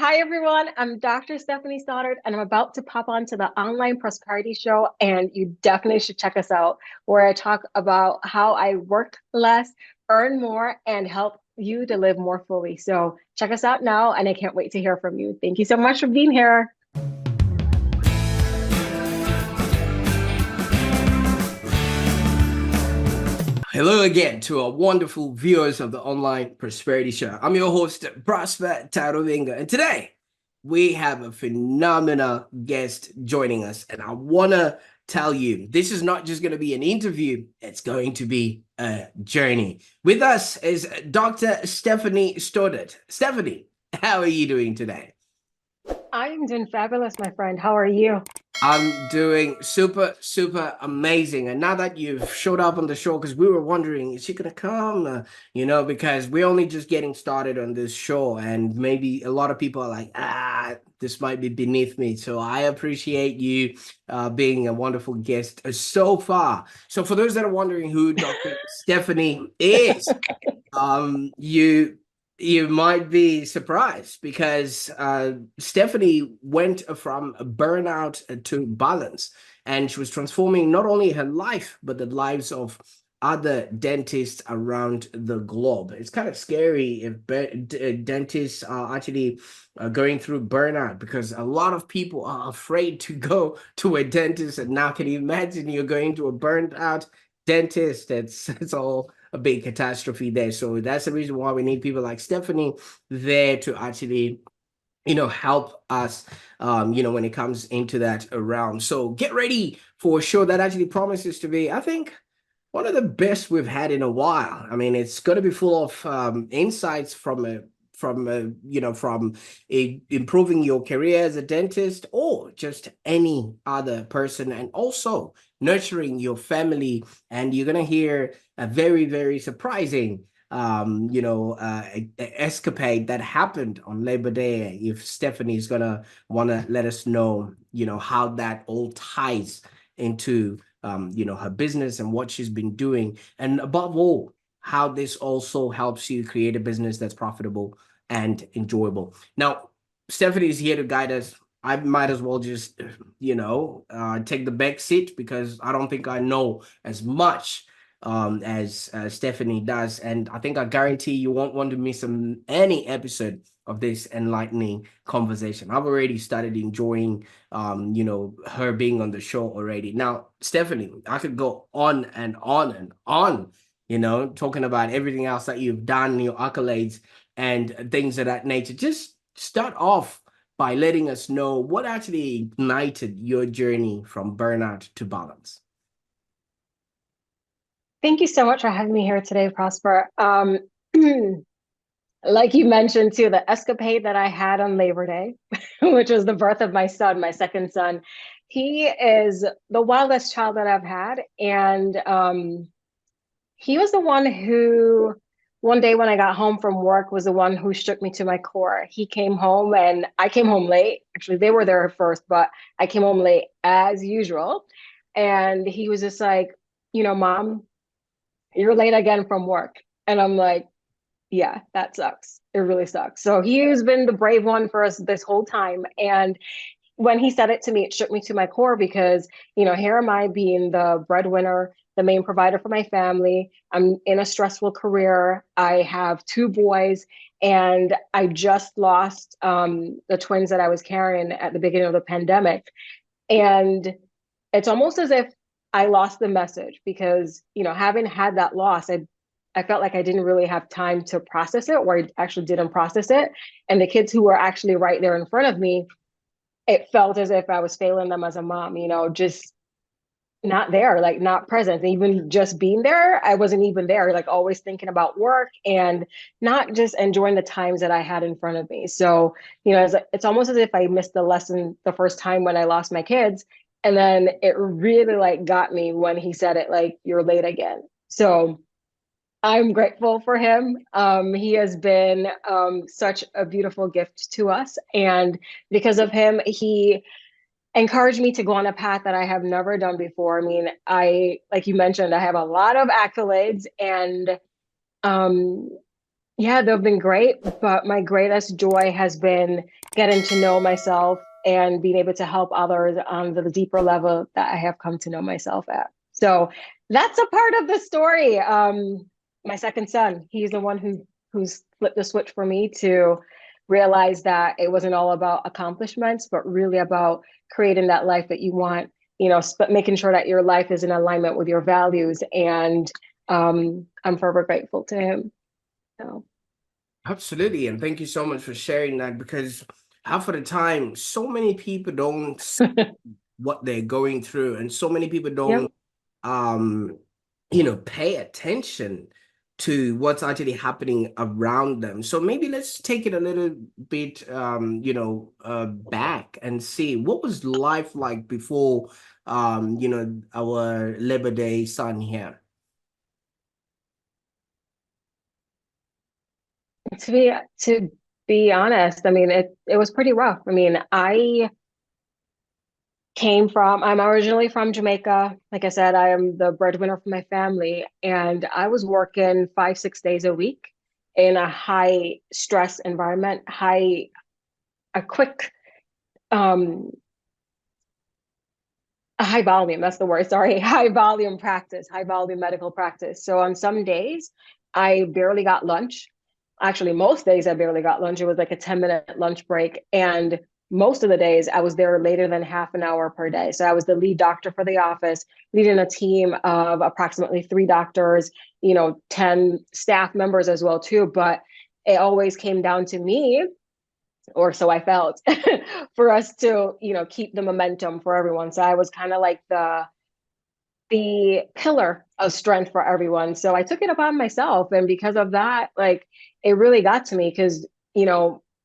Hi, everyone. I'm Dr. Stephanie Stoddart, and I'm about to pop onto the online prosperity show. And you definitely should check us out, where I talk about how I work less, earn more, and help you to live more fully. So check us out now, and I can't wait to hear from you. Thank you so much for being here. Hello again to our wonderful viewers of the Online Prosperity Show. I'm your host, Prosper Taruvinga, and today we have a phenomenal guest joining us. And I want to tell you, this is not just going to be an interview, it's going to be a journey. With us is Dr. Stephanie Stoddart. Stephanie, how are you doing today? I am doing fabulous, my friend. How are you? I'm doing super, super amazing. And now that you've showed up on the show, because we were wondering, is she going to come? Because we're only just getting started on this show. And maybe a lot of people are like, this might be beneath me. So I appreciate you being a wonderful guest so far. So for those that are wondering who Dr. Stephanie is, you might be surprised because Stephanie went from burnout to balance, and she was transforming not only her life but the lives of other dentists around the globe. It's kind of scary if dentists are actually going through burnout, because a lot of people are afraid to go to a dentist. And now, can you imagine you're going to a burned out dentist? It's all a big catastrophe there. So that's the reason why we need people like Stephanie there to actually help us when it comes into that realm. So get ready for a show that actually promises to be, I think, one of the best we've had in a while. I mean, it's going to be full of insights from improving your career as a dentist or just any other person, and also nurturing your family. And you're going to hear a very, very surprising escapade that happened on Labor Day. If Stephanie's gonna want to let us know, how that all ties into her business and what she's been doing, and above all, how this also helps you create a business that's profitable and enjoyable. Now, Stephanie is here to guide us. I might as well just, take the back seat, because I don't think I know as much as Stephanie does. And I guarantee you won't want to miss any episode of this enlightening conversation. I've already started enjoying, her being on the show already. Now, Stephanie, I could go on and on and on, talking about everything else that you've done, your accolades and things of that nature. Just start off by letting us know what actually ignited your journey from burnout to balance. Thank you so much for having me here today, Prosper. Like you mentioned too, the escapade that I had on Labor Day, which was the birth of my son, my second son. He is the wildest child that I've had. And he was the one who, one day when I got home from work, was the one who shook me to my core. He came home and I came home late. Actually, they were there first, but I came home late as usual. And he was just like, Mom, you're late again from work. And I'm like, yeah, that sucks. It really sucks. So he's been the brave one for us this whole time. And when he said it to me, it shook me to my core because, here am I being the breadwinner, the main provider for my family. I'm in a stressful career. I have two boys, and I just lost the twins that I was carrying at the beginning of the pandemic. And it's almost as if I lost the message because, having had that loss, I felt like I didn't really have time to process it, or I actually didn't process it. And the kids who were actually right there in front of me, it felt as if I was failing them as a mom, just not there, like not present. And even just being there, I wasn't even there, like always thinking about work and not just enjoying the times that I had in front of me. So, it's almost as if I missed the lesson the first time when I lost my kids. And then it really like got me when he said it, like, you're late again. So I'm grateful for him. He has been such a beautiful gift to us. And because of him, he encouraged me to go on a path that I have never done before. I mean, like you mentioned, I have a lot of accolades, and um, Yeah, they've been great, but my greatest joy has been getting to know myself and being able to help others on the deeper level that I have come to know myself at. So that's a part of the story. My second son, he's the one who's flipped the switch for me to realize that it wasn't all about accomplishments, but really about creating that life that you want, making sure that your life is in alignment with your values. And I'm forever grateful to him. So. Absolutely. And thank you so much for sharing that, because half of the time, so many people don't what they're going through, and so many people Yep. don't pay attention to what's actually happening around them. So maybe let's take it a little bit back and see what was life like before our Labor Day son here. To be honest, I mean it was pretty rough. I mean, I'm originally from Jamaica. Like I said, I am the breadwinner for my family, and I was working 5, 6 days a week in a high stress environment, a quick um a high volume, that's the word, sorry, high volume practice, high volume medical practice. So on some days, I barely got lunch. Actually, most days I barely got lunch. It was like a 10-minute lunch break. And most of the days I was there later than half an hour per day. So I was the lead doctor for the office, leading a team of approximately 3 doctors, 10 staff members as well, too. But it always came down to me, or so I felt, for us to, keep the momentum for everyone. So I was kind of like the pillar of strength for everyone. So I took it upon myself. And because of that, like it really got to me because,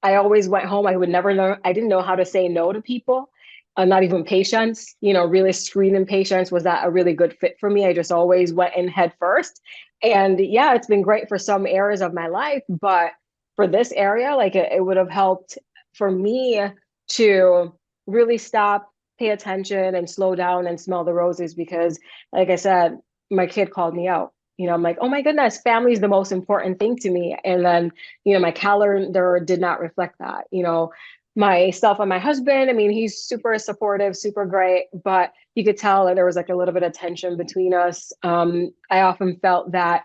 I always went home. I would never know, I didn't know how to say no to people, not even patients, really screening patients was that a really good fit for me. I just always went in head first. And yeah, it's been great for some areas of my life, but for this area, like it would have helped for me to really stop, pay attention, and slow down and smell the roses because, like I said, my kid called me out. I'm like, oh my goodness, family is the most important thing to me. And then, my calendar did not reflect that. Myself and my husband, I mean, he's super supportive, super great, but you could tell that there was like a little bit of tension between us. I often felt that,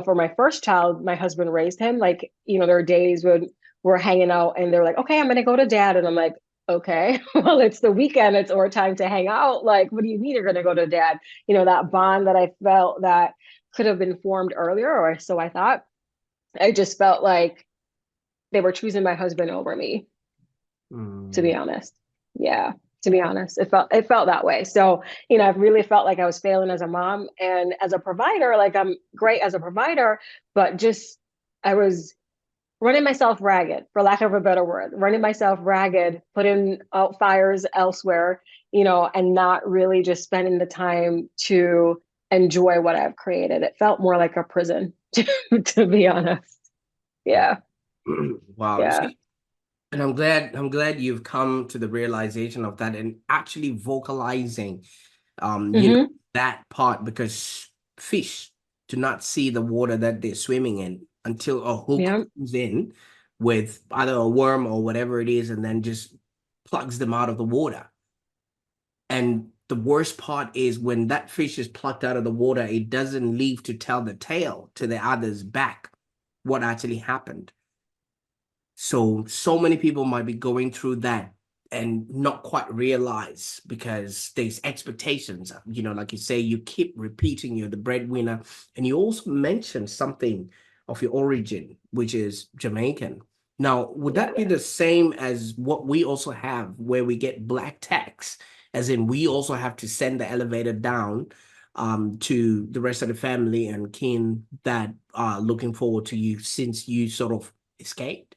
for my first child, my husband raised him. Like, there are days when we're hanging out and they're like, okay, I'm going to go to dad. And I'm like, okay, well, it's the weekend, it's our time to hang out. Like, what do you mean you're going to go to dad? That bond that I felt that could have been formed earlier, or so I thought. I just felt like they were choosing my husband over me, to Mm. be honest. Yeah, to be honest, it felt that way. So, I really felt like I was failing as a mom and as a provider. Like I'm great as a provider, but just I was running myself ragged, for lack of a better word, running myself ragged, putting out fires elsewhere, and not really just spending the time to enjoy what I've created. It felt more like a prison, to be honest. Yeah, Wow. yeah. See, and I'm glad you've come to the realization of that and actually vocalizing um, you know, Hmm. that part, because fish do not see the water that they're swimming in until a hook Yeah. comes in with either a worm or whatever it is, and then just plugs them out of the water. And the worst part is when that fish is plucked out of the water, it doesn't leave to tell the tale to the others back what actually happened. So many people might be going through that and not quite realize, because there's expectations. Like you say, you keep repeating you're the breadwinner, and you also mentioned something of your origin, which is Jamaican. Now, would Yeah. that be the same as what we also have, where we get black tax, as in we also have to send the elevator down to the rest of the family and kin that are looking forward to you since you sort of escaped?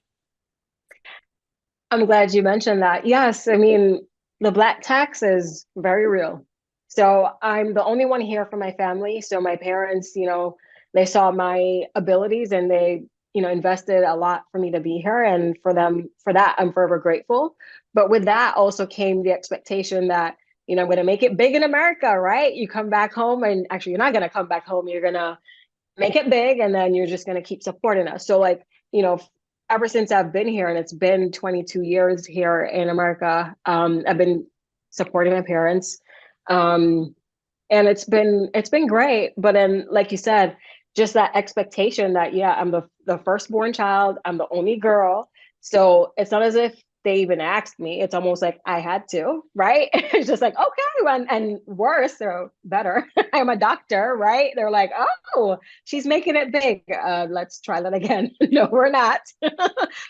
I'm glad you mentioned that. Yes, I mean, the black tax is very real. So I'm the only one here for my family. So my parents, they saw my abilities and they, invested a lot for me to be here. And for them, for that, I'm forever grateful. But with that also came the expectation that, I'm going to make it big in America, right? You come back home, and actually, you're not going to come back home. You're going to make it big, and then you're just going to keep supporting us. So, like, ever since I've been here, and it's been 22 years here in America, I've been supporting my parents. Um, and it's been great. But then, like you said, just that expectation that, yeah, I'm the firstborn child, I'm the only girl. So it's not as if they even asked me. It's almost like I had to, right? It's just like, okay, and worse or better, I'm a doctor, right? They're like, oh, she's making it big. Let's try that again. No, we're not.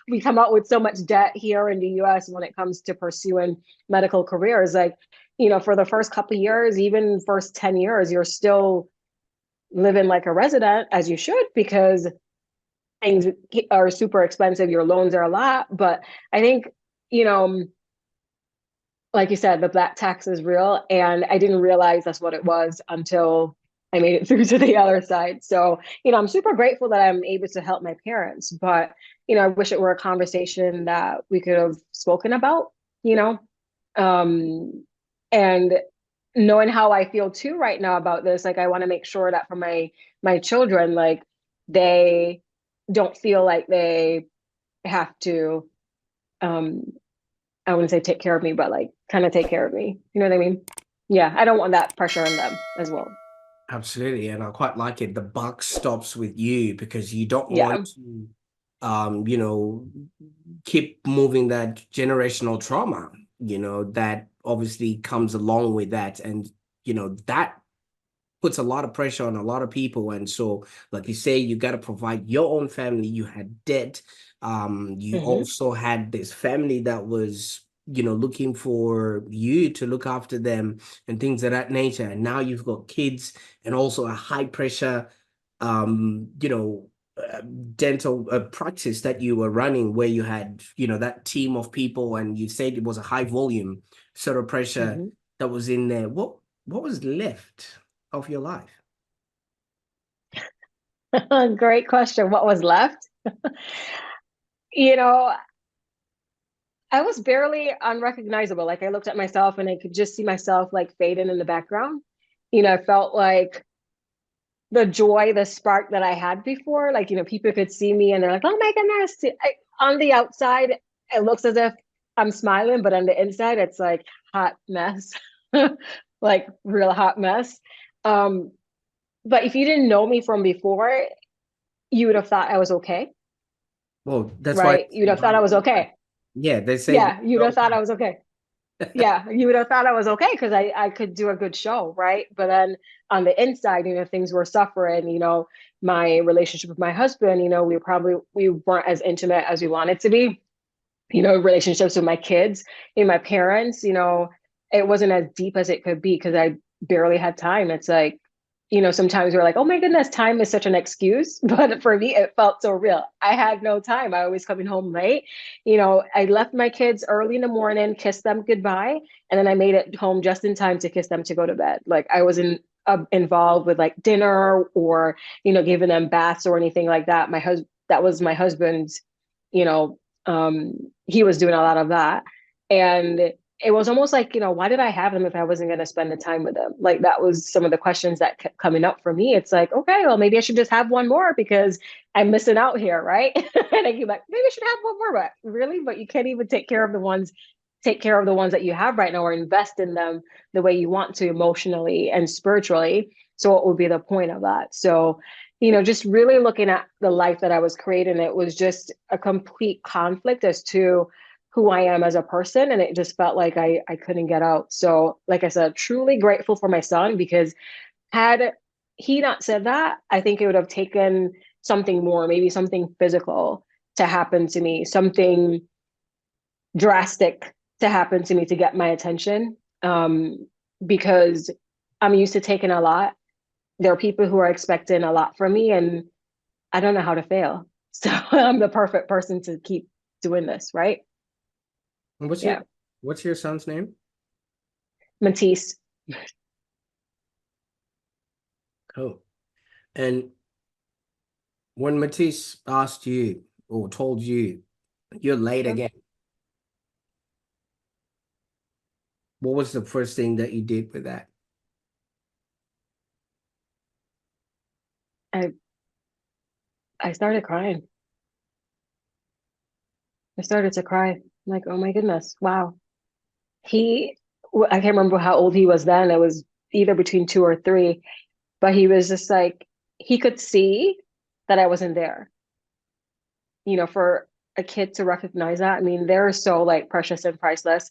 We come out with so much debt here in the US when it comes to pursuing medical careers. Like, for the first couple of years, even first 10 years, you're still living like a resident, as you should, because things are super expensive. Your loans are a lot. But I think, you know, like you said, the black tax is real. And I didn't realize that's what it was until I made it through to the other side. So, I'm super grateful that I'm able to help my parents. But, I wish it were a conversation that we could have spoken about, you know? And knowing how I feel too right now about this, like I want to make sure that for my children, like they don't feel like they have to um I wouldn't say take care of me, but like kind of take care of me. You know what I mean? Yeah, I don't want that pressure on them as well. Absolutely, and I quite like it. The buck stops with you because you don't want Yeah. to, you know, keep moving that generational trauma, that obviously comes along with that. And, that puts a lot of pressure on a lot of people. And so, like you say, you got to provide your own family. You had debt. You Hmm. also had this family that was, looking for you to look after them and things of that nature. And now you've got kids and also a high pressure, um, you know, uh, dental practice that you were running where you had, that team of people, and you said it was a high volume sort of pressure Hmm. that was in there. What was left of your life? Great question. What was left? You know, I was barely unrecognizable. Like I looked at myself and I could just see myself like fading in the background. I felt like the joy, the spark that I had before. Like, people could see me and they're like, oh my goodness. On the outside, it looks as if I'm smiling, but on the inside, it's like hot mess, like real hot mess. Um, but if you didn't know me from before, you would have thought I was okay, Well, that's why right? You'd have thought I was okay. yeah, they say Yeah, you'd have thought I was okay. Yeah, you would have thought I was okay because I could do a good show, right? But then on the inside, things were suffering. My relationship with my husband, we weren't as intimate as we wanted to be. Relationships with my kids and my parents, it wasn't as deep as it could be because I barely had time. It's like, sometimes we're like, oh my goodness, time is such an excuse. But for me, it felt so real. I had no time. I was coming home late. I left my kids early in the morning, kissed them goodbye, and then I made it home just in time to kiss them to go to bed. Like I wasn't involved with like dinner or, giving them baths or anything like that. That was my husband's, you know, he was doing a lot of that. And it was almost like, why did I have them if I wasn't going to spend the time with them? Like that was some of the questions that kept coming up for me. It's like, okay, well, maybe I should just have one more because I'm missing out here, right? And I keep like, maybe I should have one more, but really, but you can't even take care of the ones that you have right now or invest in them the way you want to emotionally and spiritually. So what would be the point of that? So, just really looking at the life that I was creating, it was just a complete conflict as to who I am as a person. And it just felt like I couldn't get out. So, like I said, truly grateful for my son because had he not said that, I think it would have taken something more, maybe something physical to happen to me, something drastic to happen to me to get my attention. Because I'm used to taking a lot. There are people who are expecting a lot from me, and I don't know how to fail. So I'm the perfect person to keep doing this, right? And Yeah. what's your son's name? Matisse. Cool. And when Matisse asked you or told you you're late again, what was the first thing that you did with that? I I started crying. I started to cry. I'm like, oh my goodness, wow. He, I can't remember how old he was then. It was either between 2 or 3, but he was just like, he could see that I wasn't there. For a kid to recognize that, I mean, they're so like precious and priceless,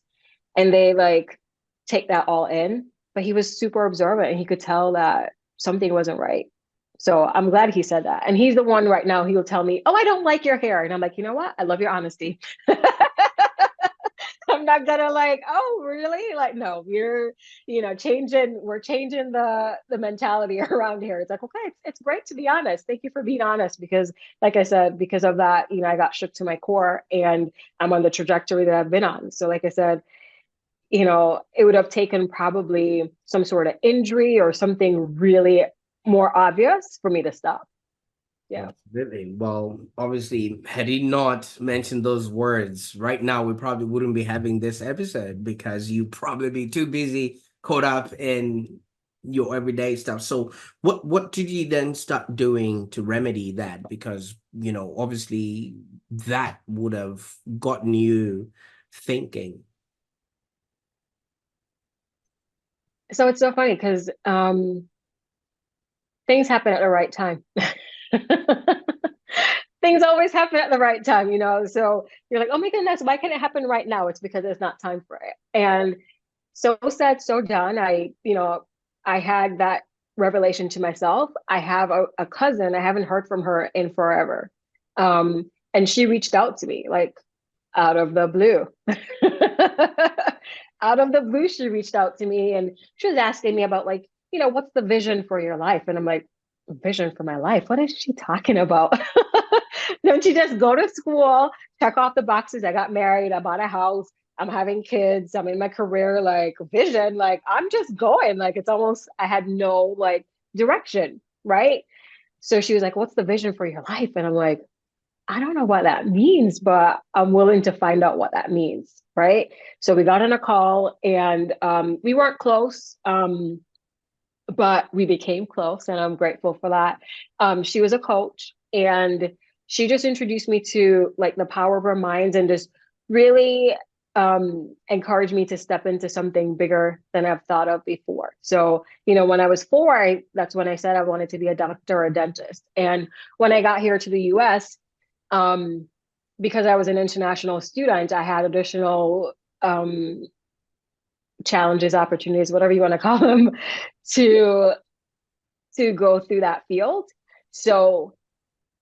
and they like take that all in. But he was super observant and he could tell that something wasn't right. So I'm glad he said that. And he's the one right now, he will tell me, oh, I don't like your hair. And I'm like, you know what? I love your honesty. I'm not gonna like, oh, really? Like, no, we're changing the mentality around here. It's like, okay, it's great to be honest. Thank you for being honest, because like I said, because of that, I got shook to my core and I'm on the trajectory that I've been on. So like I said, it would have taken probably some sort of injury or something really more obvious for me to stop. Yeah. Absolutely. Well, obviously, had he not mentioned those words, right now we probably wouldn't be having this episode because you probably be too busy, caught up in your everyday stuff. So what did you then start doing to remedy that? Because, obviously that would have gotten you thinking. So it's so funny because things happen at the right time. Things always happen at the right time. So you're like, oh my goodness, why can't it happen right now? It's because it's not time for it. And so said, so done. I had that revelation to myself. I have a cousin. I haven't heard from her in forever. And she reached out to me like out of the blue. Out of the blue, she reached out to me and she was asking me about like, what's the vision for your life? And I'm like, vision for my life? What is she talking about? Don't you just go to school, check off the boxes? I got married, I bought a house, I'm having kids, I'm in my career, like vision, like I'm just going. Like it's almost, I had no like direction, right? So she was like, what's the vision for your life? And I'm like, I don't know what that means, but I'm willing to find out what that means, right? So we got on a call and we weren't close, but we became close, and I'm grateful for that. She was a coach, and she just introduced me to like the power of our minds and just really encouraged me to step into something bigger than I've thought of before. So, when I was 4, that's when I said I wanted to be a doctor or a dentist. And when I got here to the US, um, because I was an international student, I had additional challenges, opportunities, whatever you want to call them, to go through that field. So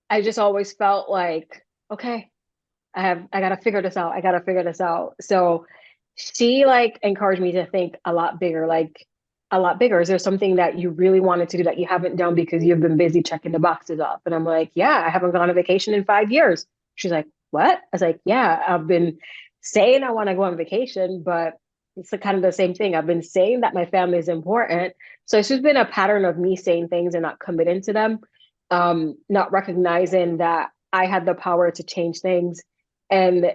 I just always felt like, okay, I gotta figure this out. I gotta figure this out. So she like encouraged me to think a lot bigger, like a lot bigger. Is there something that you really wanted to do that you haven't done because you've been busy checking the boxes off? And I'm like, yeah, I haven't gone on vacation in 5 years. She's like, what? I was like, yeah, I've been saying I want to go on vacation, but it's kind of the same thing. I've been saying that my family is important. So it's just been a pattern of me saying things and not committing to them, not recognizing that I had the power to change things, and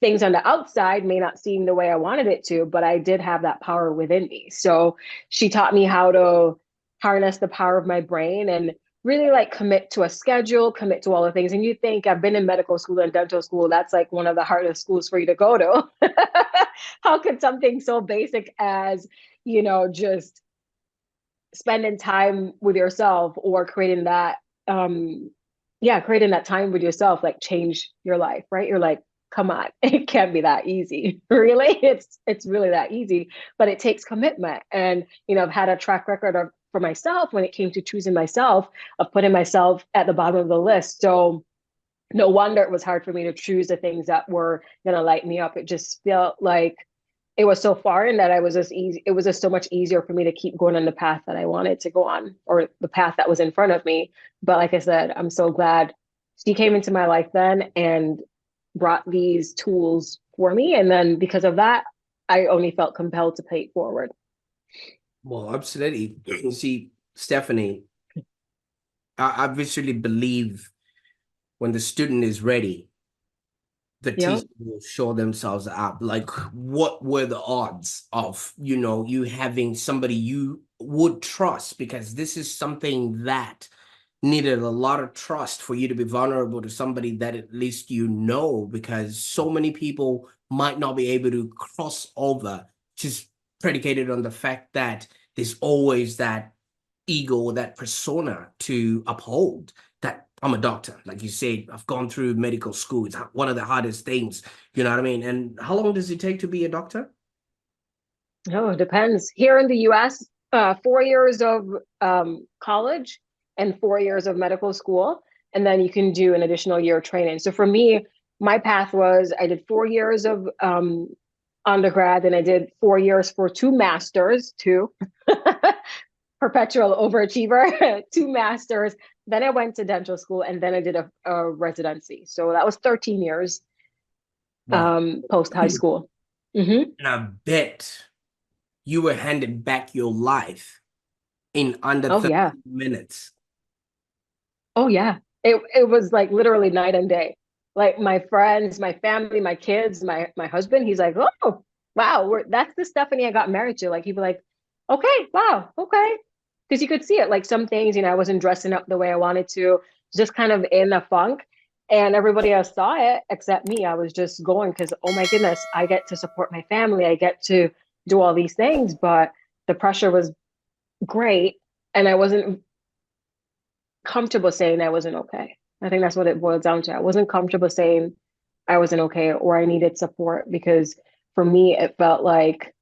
things on the outside may not seem the way I wanted it to, but I did have that power within me. So she taught me how to harness the power of my brain and really like commit to a schedule, commit to all the things. And you think I've been in medical school and dental school, that's like one of the hardest schools for you to go to. How could something so basic as, just spending time with yourself or creating that time with yourself, like change your life, right? You're like, come on, it can't be that easy. Really, it's really that easy, but it takes commitment. And I've had a track record for myself when it came to choosing myself, of putting myself at the bottom of the list. So no wonder it was hard for me to choose the things that were going to light me up. It just felt like it was so far in that it was just so much easier for me to keep going on the path that I wanted to go on, or the path that was in front of me. But like I said, I'm so glad she came into my life then and brought these tools for me. And then because of that, I only felt compelled to pay it forward. Well, absolutely. See, Stephanie, I visually believe when the student is ready, the Yeah. teacher will show themselves up. Like, what were the odds of, you having somebody you would trust? Because this is something that needed a lot of trust for you to be vulnerable to somebody that at least you know, because so many people might not be able to cross over, just predicated on the fact that there's always that ego, that persona to uphold, that I'm a doctor. Like you said, I've gone through medical school. It's one of the hardest things, you know what I mean? And how long does it take to be a doctor? Oh, it depends. Here in the US, 4 years of college and 4 years of medical school. And then you can do an additional year of training. So for me, my path was I did 4 years of undergrad, and I did 4 years for two masters, two perpetual overachiever, two masters. Then I went to dental school, and then I did a residency. So that was 13 years Wow. post high school. Hmm. And I bet you were handed back your life in under Oh 30 yeah. minutes. Oh yeah. It was like literally night and day. Like my friends, my family, my kids, my husband, he's like, "Oh, wow, that's the Stephanie I got married to." Like he'd be like, "Okay, wow, okay." Because you could see it. Like some things, I wasn't dressing up the way I wanted to, just kind of in a funk. And everybody else saw it except me. I was just going because, oh my goodness, I get to support my family. I get to do all these things, but the pressure was great. And I wasn't comfortable saying I wasn't okay. I think that's what it boils down to. I wasn't comfortable saying I wasn't okay or I needed support because for me, it felt like,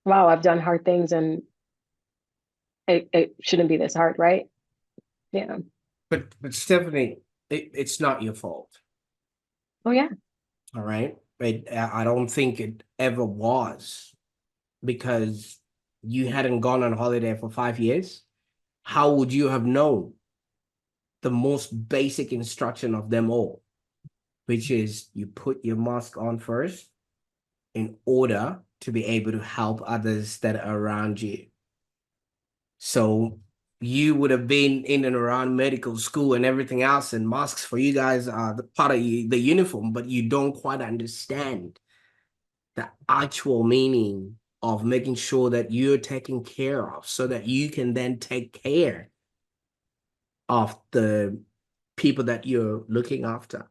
wow, I've done hard things and it shouldn't be this hard, right? Yeah. But Stephanie, it's not your fault. Oh, yeah. All right. I don't think it ever was, because you hadn't gone on holiday for 5 years. How would you have known the most basic instruction of them all, which is you put your mask on first in order to be able to help others that are around you? So you would have been in and around medical school and everything else, and masks for you guys are the part of the uniform, but you don't quite understand the actual meaning of making sure that you're taken care of so that you can then take care of the people that you're looking after.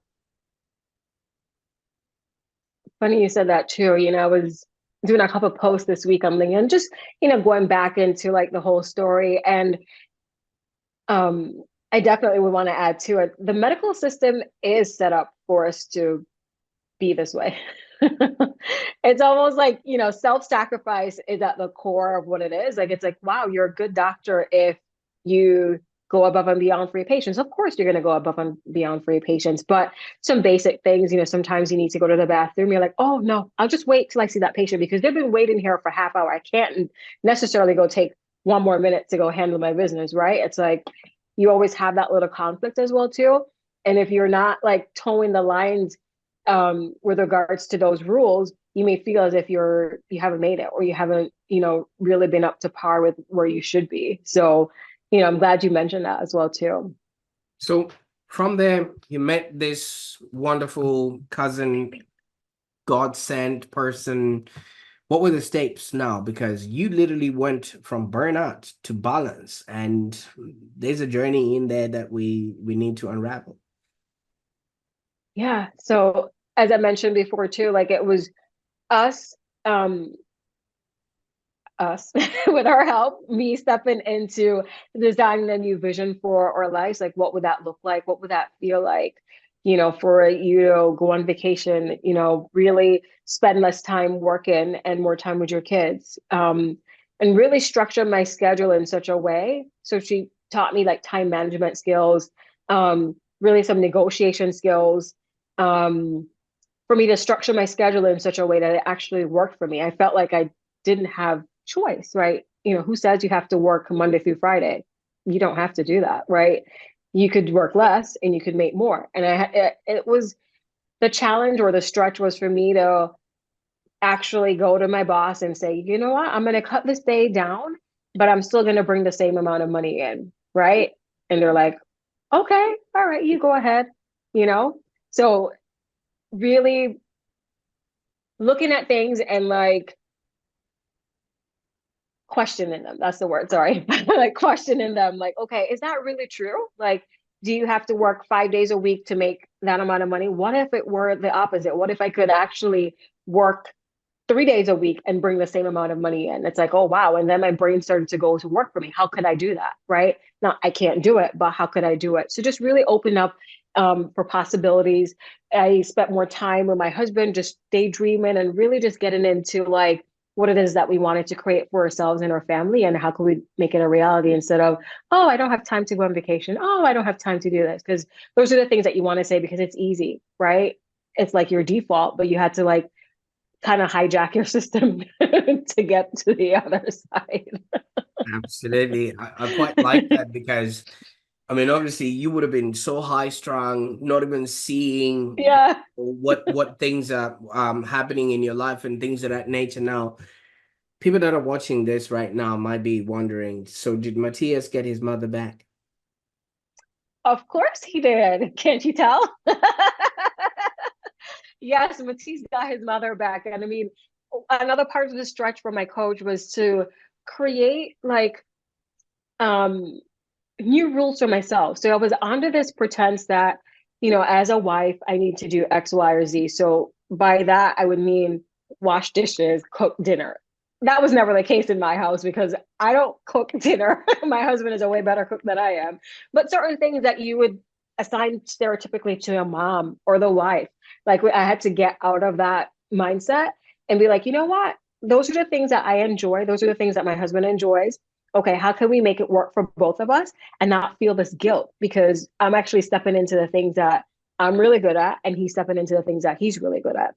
Funny you said that too. I was doing a couple of posts this week on LinkedIn, just, going back into like the whole story. And um, I definitely would want to add to it. The medical system is set up for us to be this way. It's almost like, self-sacrifice is at the core of what it is. Like, it's like, wow, you're a good doctor if you go above and beyond for your patients. Of course, you're going to go above and beyond for your patients, but some basic things, sometimes you need to go to the bathroom. You're like, oh, no, I'll just wait till I see that patient because they've been waiting here for half hour. I can't necessarily go take 1 more minute to go handle my business, right? It's like you always have that little conflict as well, too. And if you're not like towing the lines with regards to those rules, you may feel as if you haven't made it or you haven't, really been up to par with where you should be. So, I'm glad you mentioned that as well too. So from there, you met this wonderful cousin, godsend person. What were the steps now? Because you literally went from burnout to balance, and there's a journey in there that we need to unravel. Yeah. So as I mentioned before too, like it was us, um, us with our help, me stepping into designing a new vision for our lives. Like, what would that look like? What would that feel like? For you to go on vacation, really spend less time working and more time with your kids. And really structure my schedule in such a way. So she taught me like time management skills, really some negotiation skills, for me to structure my schedule in such a way that it actually worked for me. I felt like I didn't have choice, right? Who says you have to work Monday through Friday? You don't have to do that, right? You could work less and you could make more. And it was the challenge or the stretch was for me to actually go to my boss and say, you know what, I'm going to cut this day down, but I'm still going to bring the same amount of money in, right? And they're like, okay, all right, you go ahead, you know? So really looking at things and like questioning them. That's the word. Sorry. Like questioning them, like, okay, is that really true? Like, do you have to work 5 days a week to make that amount of money? What if it were the opposite? What if I could actually work 3 days a week and bring the same amount of money in? It's like, oh, wow. And then my brain started to go to work for me. How could I do that? Right now, I can't do it, but how could I do it? So just really open up for possibilities. I spent more time with my husband, just daydreaming and really just getting into like what it is that we wanted to create for ourselves and our family and how can we make it a reality instead of, oh, I don't have time to go on vacation. Oh, I don't have time to do this. Because those are the things that you want to say because it's easy, right? It's like your default, but you had to like kind of hijack your system to get to the other side. Absolutely. I quite like that because I mean, obviously, you would have been so high strung, not even seeing Yeah. what things are happening in your life and things of that nature. Now, people that are watching this right now might be wondering, so did Matthias get his mother back? Of course he did. Can't you tell? Yes, Matisse got his mother back. And I mean, another part of the stretch for my coach was to create like um new rules for myself. So I was under this pretense that, as a wife, I need to do X, Y, or Z. So by that, I would mean wash dishes, cook dinner. That was never the case in my house because I don't cook dinner. My husband is a way better cook than I am. But certain things that you would assign stereotypically to a mom or the wife, like I had to get out of that mindset and be like, you know what? Those are the things that I enjoy. Those are the things that my husband enjoys. Okay, how can we make it work for both of us and not feel this guilt? Because I'm actually stepping into the things that I'm really good at, and he's stepping into the things that he's really good at.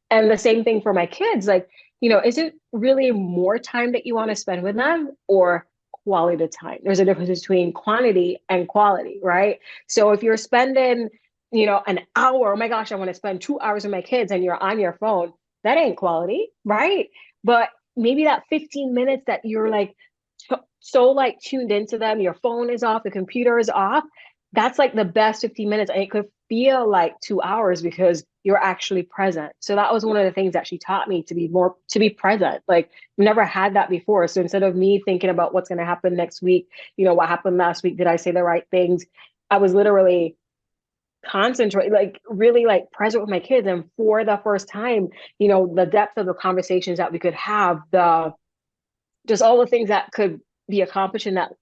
And the same thing for my kids. Like, is it really more time that you want to spend with them or quality time? There's a difference between quantity and quality, right? So if you're spending, an hour, oh my gosh, I want to spend 2 hours with my kids and you're on your phone, that ain't quality, right? But maybe that 15 minutes that you're like, so like tuned into them, your phone is off, the computer is off, that's like the best 15 minutes and it could feel like 2 hours because you're actually present. So that was one of the things that she taught me to be present. Like never had that before. So instead of me thinking about what's going to happen next week, what happened last week, did I say the right things, I was literally concentrate, like really like present with my kids. And for the first time, the depth of the conversations that we could have, the just all the things that could be accomplished in that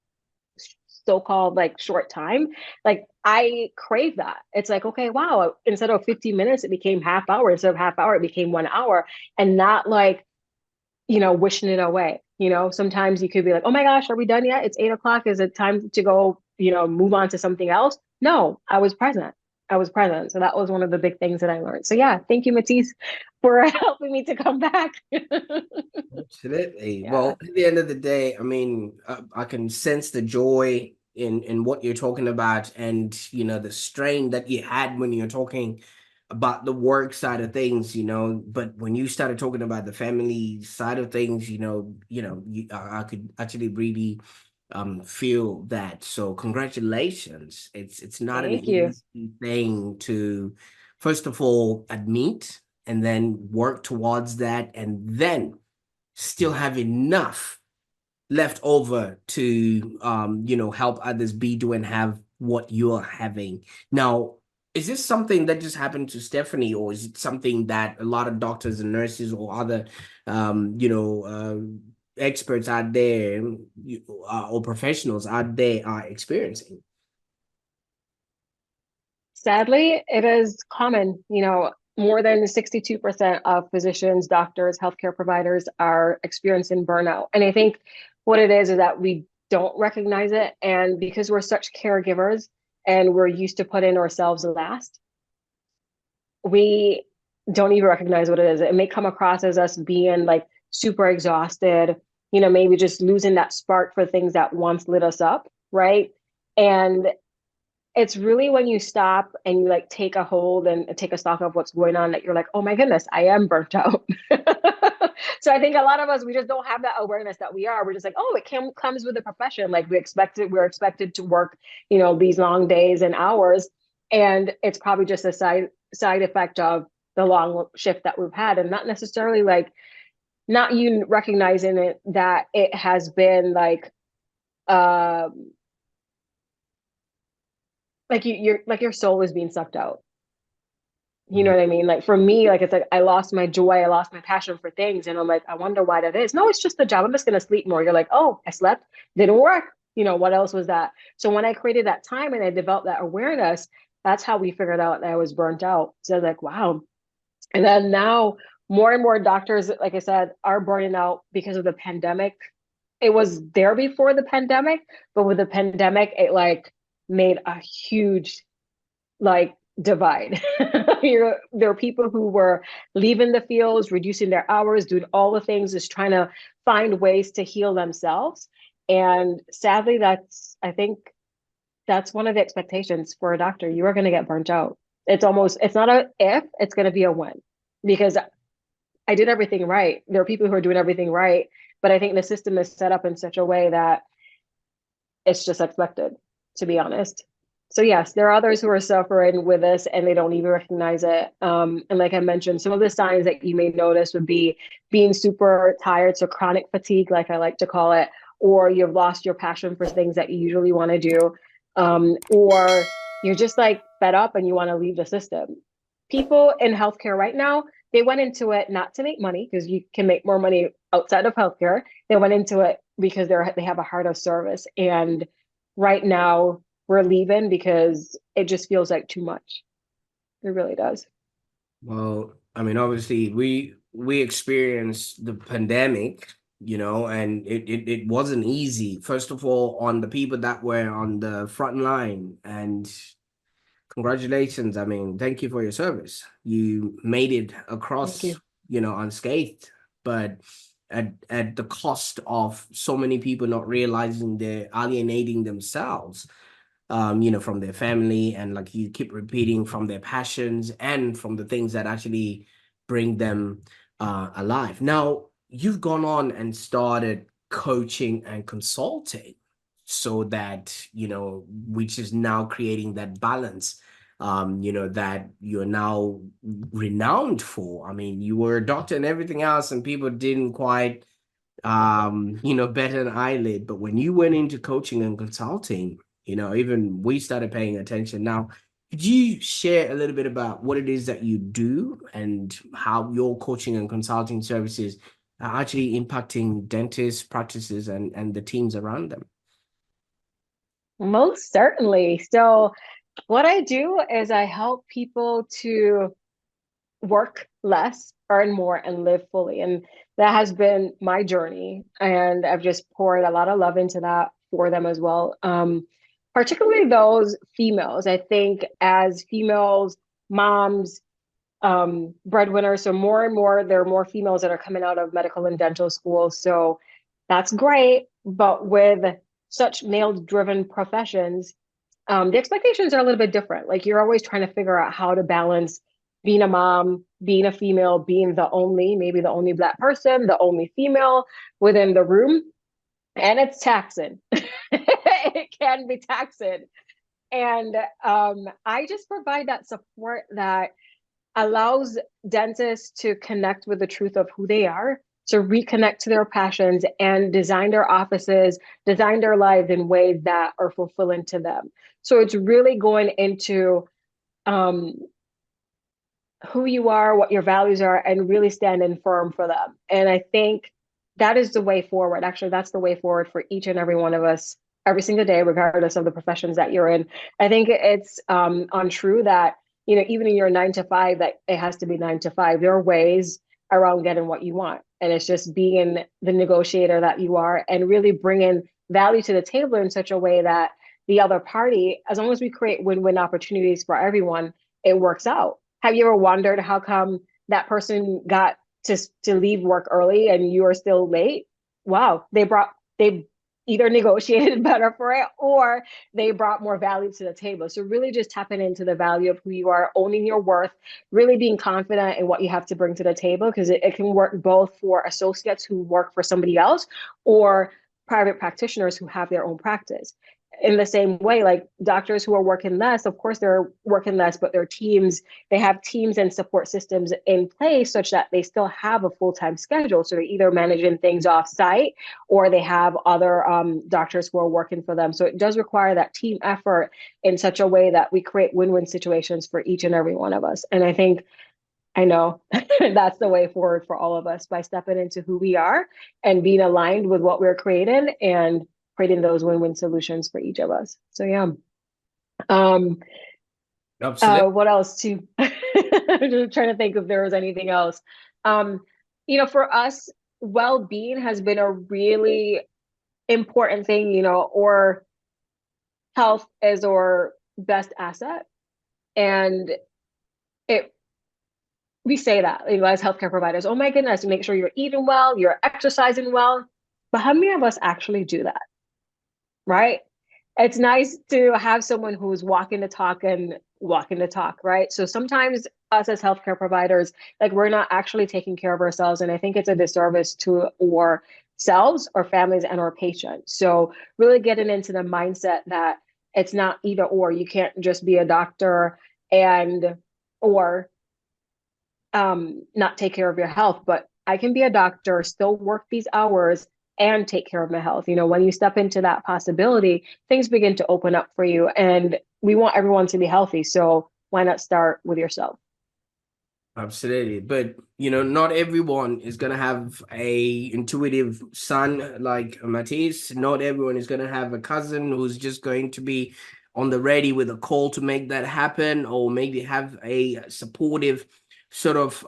so-called like short time, like I crave that. It's like, okay, wow, instead of 15 minutes it became half hour, instead of half hour it became 1 hour, and not like wishing it away. Sometimes you could be like, oh my gosh, are we done yet? It's 8 o'clock, is it time to go move on to something else? No, I was present. So that was one of the big things that I learned. So yeah, thank you, Matisse, for helping me to come back. Absolutely. Yeah. Well, at the end of the day, I mean, I can sense the joy in what you're talking about, and the strain that you had when you're talking about the work side of things. But when you started talking about the family side of things, I could actually really feel that. So congratulations. It's not an Thank you. easy thing to, first of all, admit and then work towards that, and then still have enough left over to help others be do and have what you're having now. Is this something that just happened to Stephanie, or is it something that a lot of doctors and nurses or other experts out there, or professionals out there are experiencing? Sadly, it is common. More than 62% of physicians, doctors, healthcare providers are experiencing burnout. And I think what it is that we don't recognize it. And because we're such caregivers and we're used to putting ourselves last, we don't even recognize what it is. It may come across as us being like super exhausted, maybe just losing that spark for things that once lit us up, right? And it's really when you stop and you like take a hold and take a stock of what's going on that you're like, oh my goodness, I am burnt out. So I think a lot of us, we just don't have that awareness that we are. We're just like, oh, comes with the profession. Like we're expected to work, these long days and hours. And it's probably just a side effect of the long shift that we've had, and not necessarily like not you recognizing it, that it has been um like your soul is being sucked out. You know Mhm. what I mean? Like for me, like it's like I lost my joy, I lost my passion for things, and I'm like, I wonder why that is. No, it's just the job. I'm just gonna sleep more. You're like, oh, I slept, didn't work. What else was that? So when I created that time and I developed that awareness, that's how we figured out that I was burnt out. So I was like, wow. And then now more and more doctors, like I said, are burning out because of the pandemic. It was there before the pandemic, but with the pandemic, it like made a huge like divide. There are people who were leaving the fields, reducing their hours, doing all the things, just trying to find ways to heal themselves. And sadly, I think that's one of the expectations for a doctor. You are going to get burnt out. It's not a if, it's going to be a when, because I did everything right. There are people who are doing everything right, but I think the system is set up in such a way that it's just expected, to be honest. So yes, there are others who are suffering with this and they don't even recognize it. And like I mentioned, some of the signs that you may notice would be being super tired, so chronic fatigue, like I like to call it, or you've lost your passion for things that you usually want to do, or you're just like fed up and you want to leave the system. People in healthcare right now, they went into it not to make money because you can make more money outside of healthcare. They went into it because they have a heart of service. And right now we're leaving because it just feels like too much. It really does. Well, I mean, obviously, we experienced the pandemic, and it wasn't easy. First of all, on the people that were on the front line, and congratulations. I mean, thank you for your service. You made it Thank across, you. unscathed, but at the cost of so many people not realizing they're alienating themselves, from their family, and like you keep repeating, from their passions and from the things that actually bring them alive. Now, you've gone on and started coaching and consulting so that, which is now creating that balance, that you're now renowned for. I mean, you were a doctor and everything else, and people didn't quite better an eyelid. But when you went into coaching and consulting, even we started paying attention. Now, could you share a little bit about what it is that you do and how your coaching and consulting services are actually impacting dentists, practices, and the teams around them? Most certainly. So what I do is I help people to work less, earn more, and live fully. And that has been my journey. And I've just poured a lot of love into that for them as well. Particularly those females. I think as females, moms, breadwinners, so more and more, there are more females that are coming out of medical and dental school. So that's great. But with such male driven professions, the expectations are a little bit different. Like you're always trying to figure out how to balance being a mom, being a female, being maybe the only Black person, the only female within the room. And it's taxing. It can be taxing. And I just provide that support that allows dentists to connect with the truth of who they are, to reconnect to their passions and design their offices, design their lives in ways that are fulfilling to them. So it's really going into um, who you are, what your values are, and really standing firm for them. And I think that is the way forward. Actually, that's the way forward for each and every one of us every single day, regardless of the professions that you're in. I think it's untrue that, even in your 9 to 5, that it has to be 9 to 5. There are ways around getting what you want. And it's just being the negotiator that you are and really bringing value to the table in such a way that the other party, as long as we create win-win opportunities for everyone, it works out. Have you ever wondered how come that person got to leave work early and you are still late? Wow, they either negotiated better for it or they brought more value to the table. So really just tapping into the value of who you are, owning your worth, really being confident in what you have to bring to the table, because it can work both for associates who work for somebody else or private practitioners who have their own practice. in the same way, like doctors who are working less, of course they're working less, but their teams, they have teams and support systems in place such that they still have a full-time schedule. So they're either managing things off site or they have other doctors who are working for them. So it does require that team effort in such a way that we create win-win situations for each and every one of us. And I think, I know that's the way forward for all of us, by stepping into who we are and being aligned with what we're creating and creating those win-win solutions for each of us. So yeah. Um, Absolutely. what else to I'm just trying to think if there was anything else. Um, for us, well-being has been a really important thing, or health is our best asset. And it we say that, as healthcare providers, oh my goodness, make sure you're eating well, you're exercising well. But how many of us actually do that? Right? It's nice to have someone who's walking the talk and walking the talk, right? So sometimes us as healthcare providers, like we're not actually taking care of ourselves. And I think it's a disservice to ourselves, our families, and our patients. So really getting into the mindset that it's not either or. You can't just be a doctor and or not take care of your health, but I can be a doctor, still work these hours and take care of my health. When you step into that possibility, things begin to open up for you. And we want everyone to be healthy. So why not start with yourself? Absolutely. But not everyone is gonna have a intuitive son like Matisse. Not everyone is gonna have a cousin who's just going to be on the ready with a call to make that happen, or maybe have a supportive sort of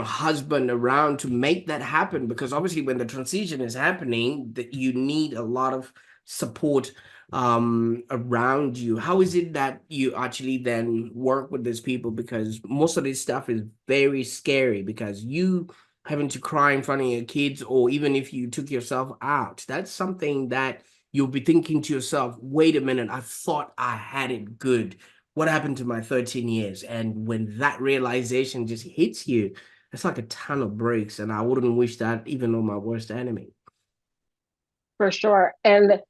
husband around to make that happen. Because obviously when the transition is happening, that you need a lot of support around you. How is it that you actually then work with these people? Because most of this stuff is very scary, because you having to cry in front of your kids, or even if you took yourself out, that's something that you'll be thinking to yourself, wait a minute, I thought I had it good. What happened to my 13 years? And when that realization just hits you, it's like a ton of bricks. And I wouldn't wish that even on my worst enemy. For sure. And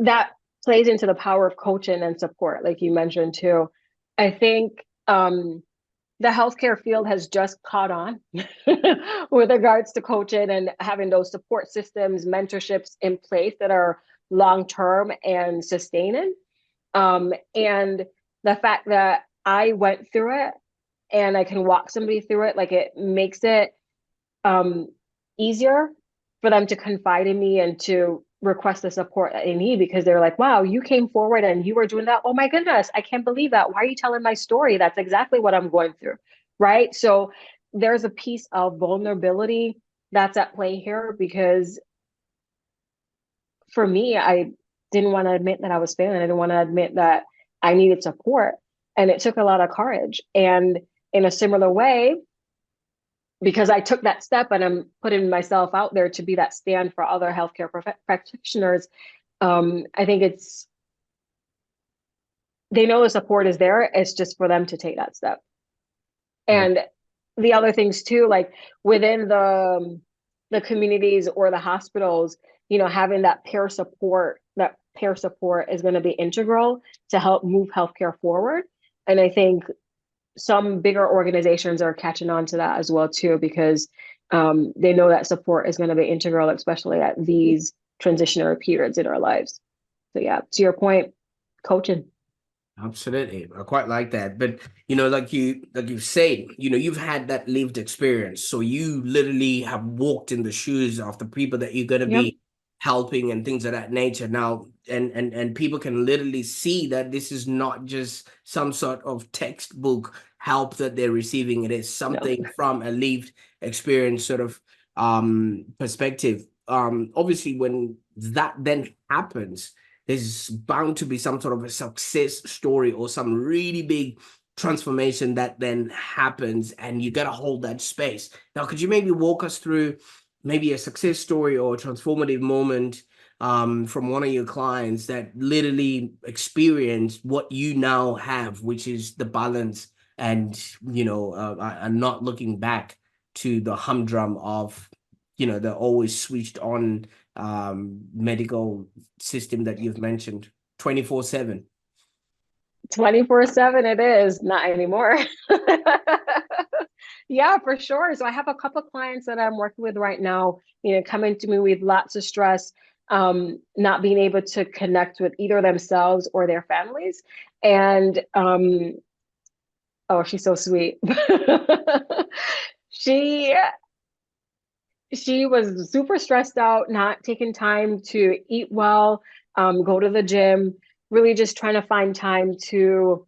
that plays into the power of coaching and support, like you mentioned too. I think the healthcare field has just caught on with regards to coaching and having those support systems, mentorships in place that are long term and sustaining. And the fact that I went through it and I can walk somebody through it, like it makes it um, easier for them to confide in me and to request the support that they need, because they're like, wow, you came forward and you were doing that. Oh my goodness, I can't believe that. Why are you telling my story? That's exactly what I'm going through. Right. So there's a piece of vulnerability that's at play here, because for me, I didn't want to admit that I was failing. I didn't want to admit that I needed support. And it took a lot of courage. And in a similar way, because I took that step and I'm putting myself out there to be that stand for other healthcare practitioners. I think they know the support is there. It's just for them to take that step. And the other things too, like within the communities or the hospitals, having that peer support is going to be integral to help move healthcare forward. And I think some bigger organizations are catching on to that as well too, because they know that support is going to be integral, especially at these transitionary periods in our lives. So yeah, to your point, coaching. Absolutely. I quite like that. But like you said, you've had that lived experience. So you literally have walked in the shoes of the people that you're gonna Yep. be helping and things of that nature now. And people can literally see that this is not just some sort of textbook help that they're receiving. It is No. something from a lived experience sort of perspective. Obviously when that then happens, there's bound to be some sort of a success story or some really big transformation that then happens, and you got to hold that space. Now, could you maybe walk us through maybe a success story or a transformative moment from one of your clients that literally experienced what you now have, which is the balance and, not looking back to the humdrum of the always switched on medical system that you've mentioned 24/7? 24/7 it is, not anymore. Yeah, for sure. So I have a couple of clients that I'm working with right now, coming to me with lots of stress, not being able to connect with either themselves or their families. And oh, she's so sweet. She she was super stressed out, not taking time to eat well, go to the gym, really just trying to find time to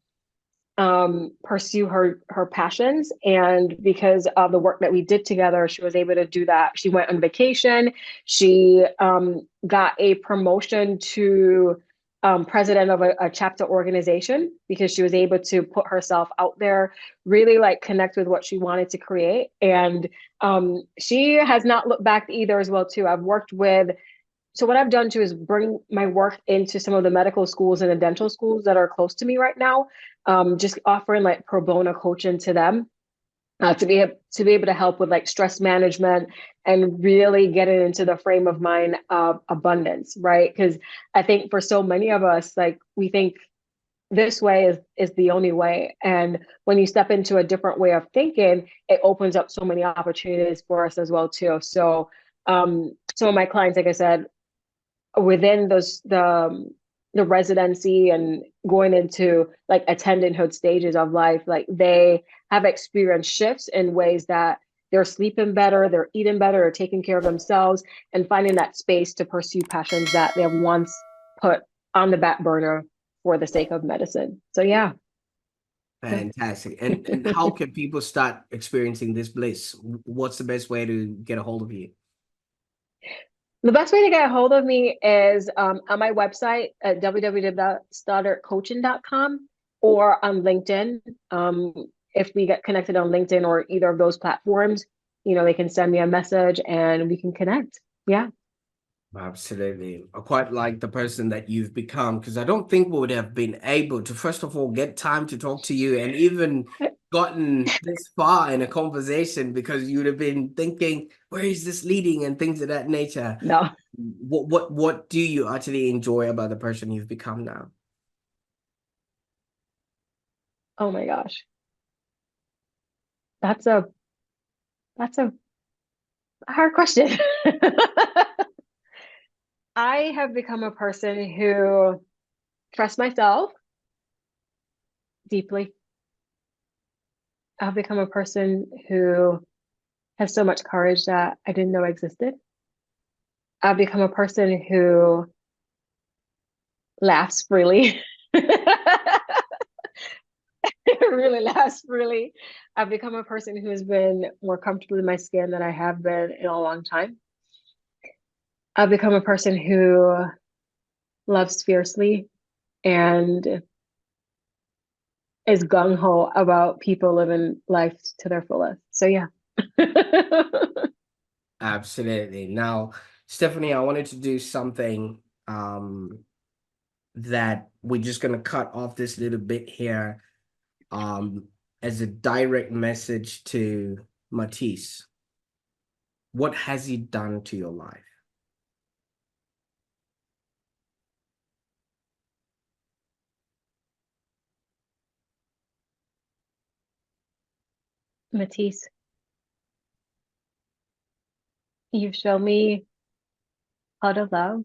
pursue her passions. And because of the work that we did together, she was able to do that. She went on vacation. She got a promotion to president of a chapter organization because she was able to put herself out there, really like connect with what she wanted to create. And she has not looked back either as well too. I've worked with so what I've done too is bring my work into some of the medical schools and the dental schools that are close to me right now. Just offering like pro bono coaching to them to be able to help with like stress management and really getting into the frame of mind of abundance, right? Because I think for so many of us, like we think this way is the only way. And when you step into a different way of thinking, it opens up so many opportunities for us as well too. So some of my clients, like I said, within the residency and going into like attendanthood stages of life, like they have experienced shifts in ways that they're sleeping better, they're eating better, or taking care of themselves, and finding that space to pursue passions that they have once put on the back burner for the sake of medicine. So yeah. Fantastic. And how can people start experiencing this bliss? What's the best way to get a hold of you? The best way to get a hold of me is on my website at www.stoddartcoaching.com or on LinkedIn. If we get connected on LinkedIn or either of those platforms, they can send me a message and we can connect. Yeah. Absolutely. I quite like the person that you've become because I don't think we would have been able to, first of all, get time to talk to you and even gotten this far in a conversation because you'd have been thinking, where is this leading and things of that nature. No. What do you actually enjoy about the person you've become now? Oh my gosh. That's a hard question. I have become a person who trusts myself deeply. I've become a person who has so much courage that I didn't know existed. I've become a person who laughs freely. Really laughs freely. I've become a person who has been more comfortable in my skin than I have been in a long time. I've become a person who loves fiercely and is gung ho about people living life to their fullest. So yeah. Absolutely. Now, Stephanie, I wanted to do something that we're just gonna cut off this little bit here as a direct message to Matisse. What has he done to your life? Matisse, you've shown me how to love.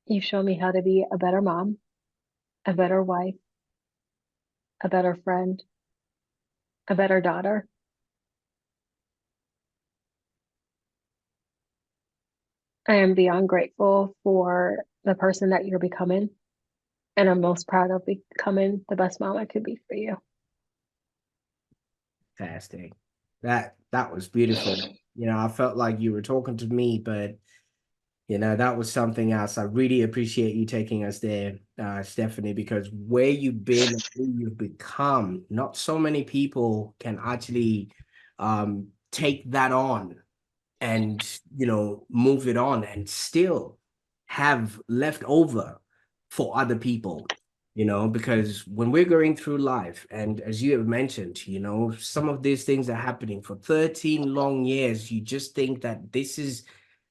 You've shown me how to be a better mom, a better wife, a better friend, a better daughter. I am beyond grateful for the person that you're becoming, and I'm most proud of becoming the best mom I could be for you. Fantastic. That was beautiful. I felt like you were talking to me, but that was something else. I really appreciate you taking us there, Stephanie, because where you've been and who you've become, not so many people can actually take that on and move it on and still have left over for other people. because when we're going through life, and as you have mentioned, some of these things are happening for 13 long years. You just think that this is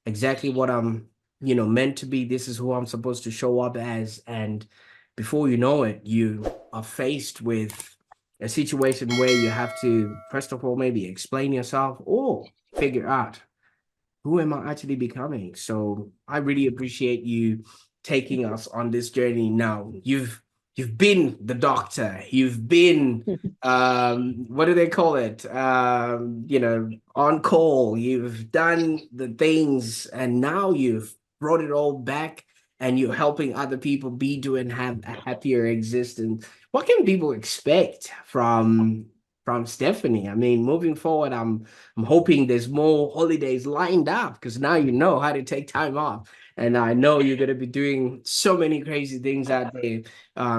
exactly what I'm, meant to be. This is who I'm supposed to show up as. And before you know it, you are faced with a situation where you have to, first of all, maybe explain yourself or figure out who am I actually becoming? So I really appreciate you taking us on this journey. Now you've been the doctor, you've been what do they call it? On call, you've done the things, and now you've brought it all back and you're helping other people be doing have a happier existence. What can people expect from Stephanie? I mean, moving forward, I'm hoping there's more holidays lined up because now you know how to take time off. And I know you're going to be doing so many crazy things out there.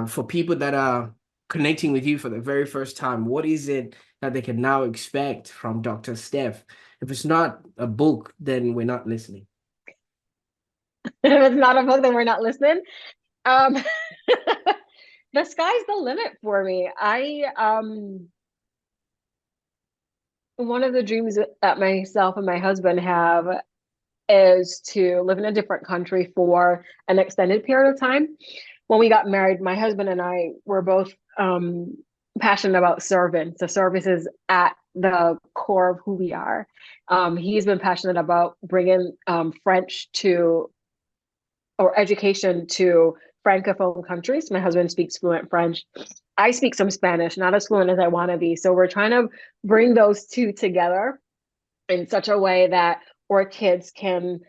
For people that are connecting with you for the very first time, what is it that they can now expect from Dr. Steph? If it's not a book, then we're not listening. If it's not a book, then we're not listening. Um, the sky's the limit for me. One of the dreams that myself and my husband have is to live in a different country for an extended period of time. When we got married, my husband and I were both passionate about serving. So service is at the core of who we are. He's been passionate about bringing French to or education to francophone countries. My husband speaks fluent French. I speak some Spanish, not as fluent as I want to be. So we're trying to bring those two together in such a way that our kids can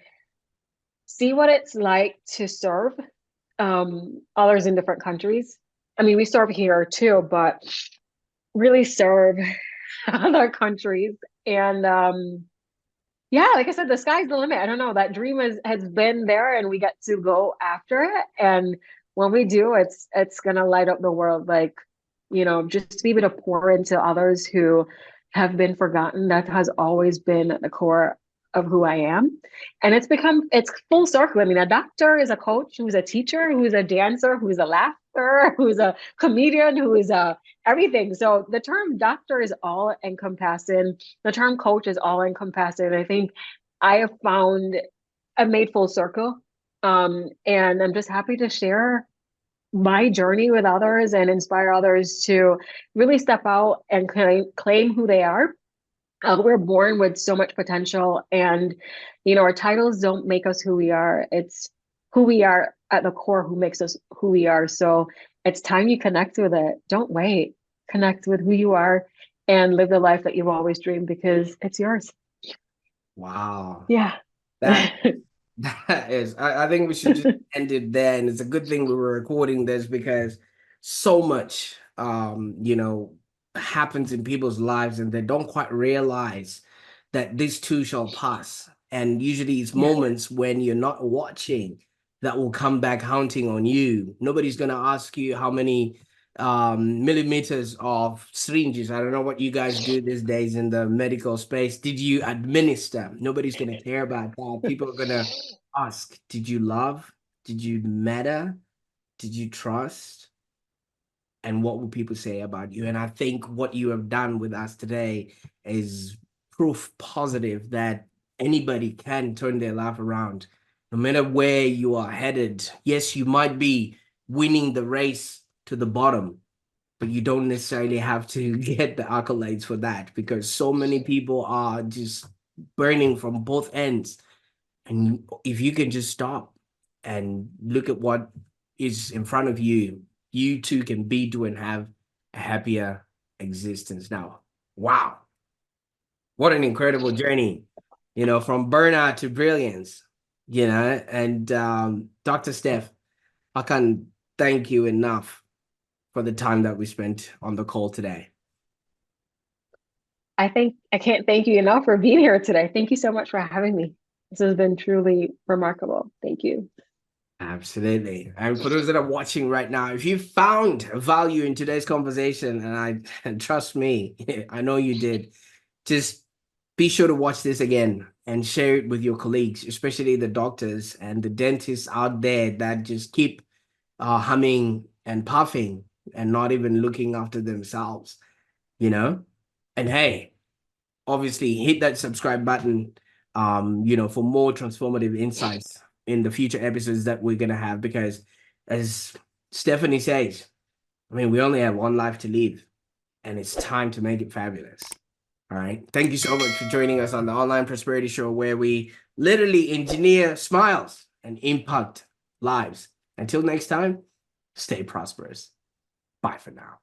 see what it's like to serve others in different countries. I mean, we serve here too, but really serve other countries. And yeah, like I said, the sky's the limit. I don't know. That dream has been there and we get to go after it. And when we do, it's gonna light up the world. Like, just to be able to pour into others who have been forgotten. That has always been at the core of who I am. And it's full circle. I mean, a doctor is a coach who's a teacher, who's a dancer, who's a laughter, who's a comedian, who is a everything. So the term doctor is all encompassing. The term coach is all encompassing. I think I have found I've made full circle. And I'm just happy to share my journey with others and inspire others to really step out and claim who they are. We're born with so much potential, and our titles don't make us who we are. It's who we are at the core who makes us who we are. So it's time you connect with it. Don't wait. Connect with who you are and live the life that you've always dreamed because it's yours. Wow. Yeah. That that is, I think we should just end it there. And it's a good thing we were recording this because so much, happens in people's lives and they don't quite realize that this too shall pass. And usually it's Yeah. moments when you're not watching that will come back haunting on you. Nobody's going to ask you how many millimeters of syringes. I don't know what you guys do these days in the medical space. Did you administer? Nobody's going to care about that. People are going to ask, did you love? Did you matter? Did you trust? And what will people say about you? And I think what you have done with us today is proof positive that anybody can turn their life around, no matter where you are headed. Yes, you might be winning the race to the bottom, but you don't necessarily have to get the accolades for that because so many people are just burning from both ends. And if you can just stop and look at what is in front of you, you too can be doing have a happier existence. Now, wow, what an incredible journey, from burnout to brilliance, and Dr. Steph, I can't thank you enough for the time that we spent on the call today. I think I can't thank you enough for being here today. Thank you so much for having me. This has been truly remarkable. Thank you. Absolutely. And for those that are watching right now, if you found value in today's conversation, and trust me, I know you did, just be sure to watch this again and share it with your colleagues, especially the doctors and the dentists out there that just keep humming and puffing and not even looking after themselves, you know? And hey, obviously hit that subscribe button, for more transformative insights in the future episodes that we're going to have, because as Stephanie says, I mean, we only have one life to live and it's time to make it fabulous. All right. Thank you so much for joining us on the Online Prosperity Show, where we literally engineer smiles and impact lives. Until next time, stay prosperous. Bye for now.